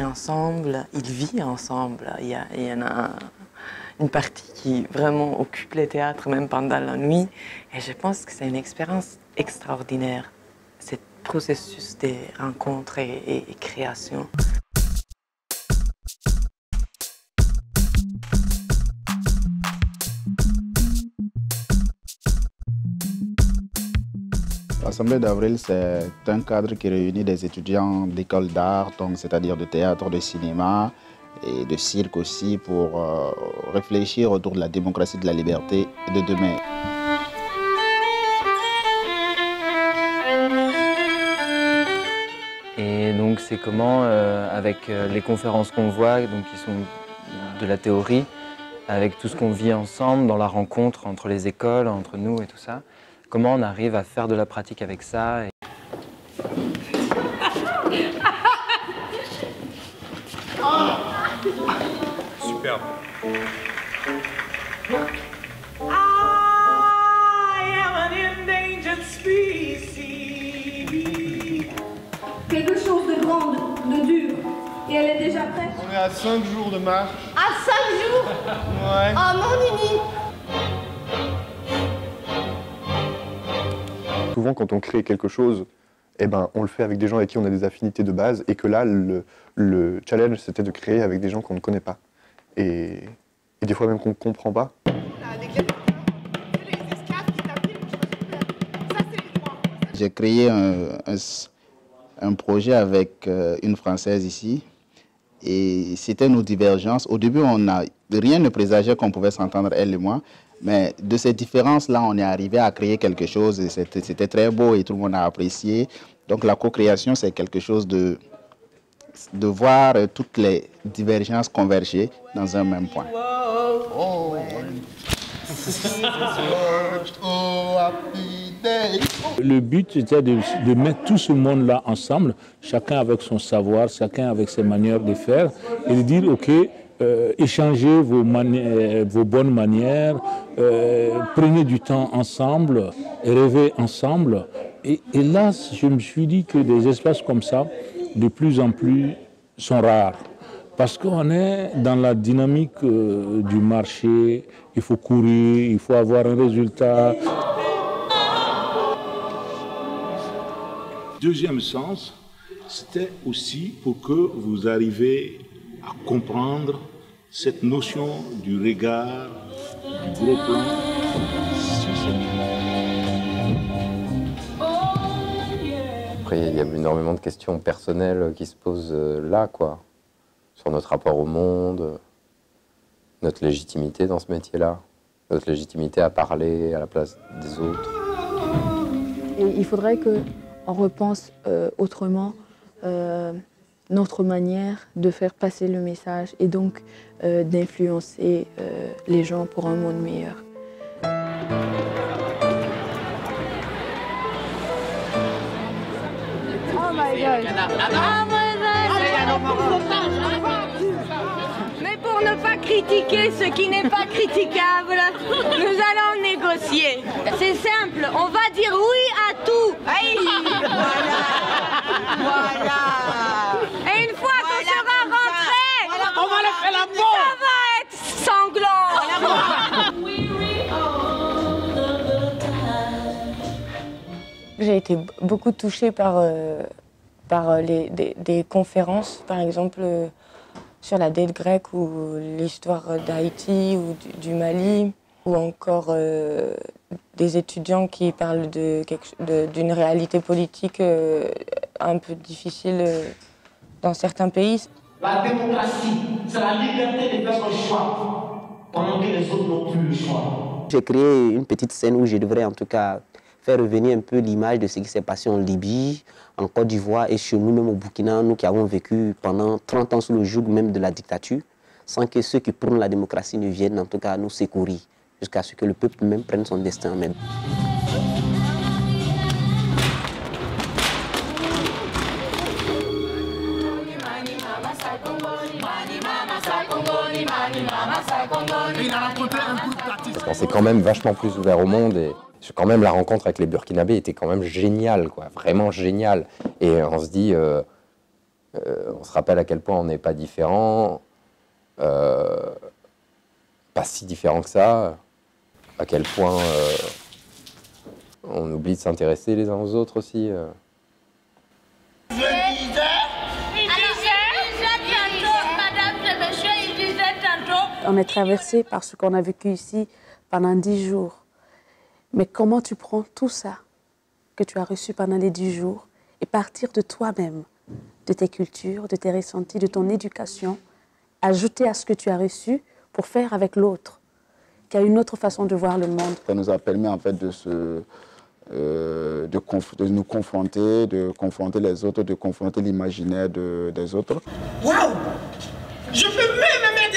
ensemble, ils vivent ensemble. Il y en a une partie qui vraiment occupe les théâtres même pendant la nuit. Et je pense que c'est une expérience extraordinaire, ce processus de rencontres et création. L'Assemblée d'Avril, c'est un cadre qui réunit des étudiants d'écoles d'art, c'est-à-dire de théâtre, de cinéma et de cirque aussi, pour réfléchir autour de la démocratie, de la liberté et de demain. Et donc c'est comment, avec les conférences qu'on voit, donc qui sont de la théorie, avec tout ce qu'on vit ensemble dans la rencontre entre les écoles, entre nous et tout ça, comment on arrive à faire de la pratique avec ça. Superbe. Quelque chose de grand, de dur. Et elle est déjà prête. On est à 5 jours de marche. À 5 jours? Ouais. Oh mon Nini! Souvent, quand on crée quelque chose, eh ben, on le fait avec des gens avec qui on a des affinités de base, et que là, le challenge, c'était de créer avec des gens qu'on ne connaît pas. Et des fois même qu'on ne comprend pas. J'ai créé un projet avec une Française ici, et c'était nos divergences. Au début, rien ne présageait qu'on pouvait s'entendre, elle et moi. Mais de ces différences-là, on est arrivé à créer quelque chose et c'était très beau et tout le monde a apprécié. Donc la co-création, c'est quelque chose de voir toutes les divergences converger dans un même point. Le but, c'était de mettre tout ce monde-là ensemble, chacun avec son savoir, chacun avec ses manières de faire, et de dire, OK, échangez vos bonnes manières, prenez du temps ensemble, rêvez ensemble. Et là, je me suis dit que des espaces comme ça, de plus en plus, sont rares. Parce qu'on est dans la dynamique du marché, il faut courir, il faut avoir un résultat. Deuxième sens, c'était aussi pour que vous arriviez à comprendre cette notion du regard, du gros plan sur cette Après, il y a énormément de questions personnelles qui se posent là, quoi. Sur notre rapport au monde, notre légitimité dans ce métier-là, notre légitimité à parler à la place des autres. Et il faudrait qu'on repense autrement notre manière de faire passer le message et donc d'influencer les gens pour un monde meilleur. Oh my God! Mais pour ne pas critiquer ce qui n'est pas critiquable, nous allons négocier. C'est simple, on va dire oui à tout. Aïe. Voilà. Et une fois qu'on sera rentré, on va le faire la mort. Ça va être sanglant. J'ai été beaucoup touchée par des conférences, par exemple sur la dette grecque ou l'histoire d'Haïti ou du Mali, ou encore des étudiants qui parlent d'une réalité politique un peu difficile dans certains pays. La démocratie, c'est la liberté de faire son choix, pendant que les autres n'ont plus le choix. J'ai créé une petite scène où je devrais en tout cas faire revenir un peu l'image de ce qui s'est passé en Libye, en Côte d'Ivoire et chez nous, même au Burkina, nous qui avons vécu pendant 30 ans sous le joug même de la dictature, sans que ceux qui prônent la démocratie ne viennent en tout cas nous secourir, jusqu'à ce que le peuple même prenne son destin en main. Parce qu'on s'est quand même vachement plus ouvert au monde et quand même la rencontre avec les Burkinabés était quand même géniale, quoi, vraiment géniale. Et on se dit, On se rappelle à quel point on n'est pas différent, pas si différent que ça, à quel point on oublie de s'intéresser les uns aux autres aussi. On est traversé par ce qu'on a vécu ici pendant 10 jours. Mais comment tu prends tout ça que tu as reçu pendant les 10 jours et partir de toi-même, de tes cultures, de tes ressentis, de ton éducation, ajouter à ce que tu as reçu pour faire avec l'autre, qui a une autre façon de voir le monde. Ça nous a permis en fait de nous confronter, de confronter les autres, de confronter l'imaginaire des autres. Waouh! Je peux même mettre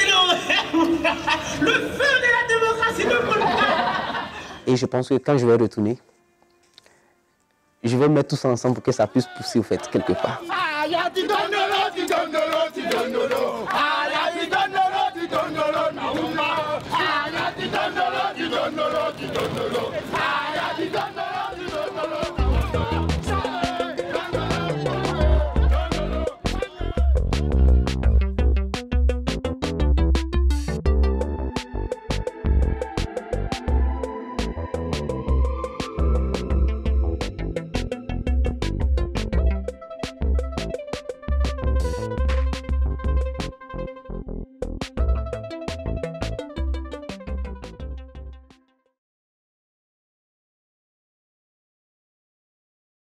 le feu de la démocratie ne brûle pas! Et je pense que quand je vais retourner, je vais mettre tout ça ensemble pour que ça puisse pousser au fait quelque part. Ah, tu donnes de l'eau, tu donnes de l'eau!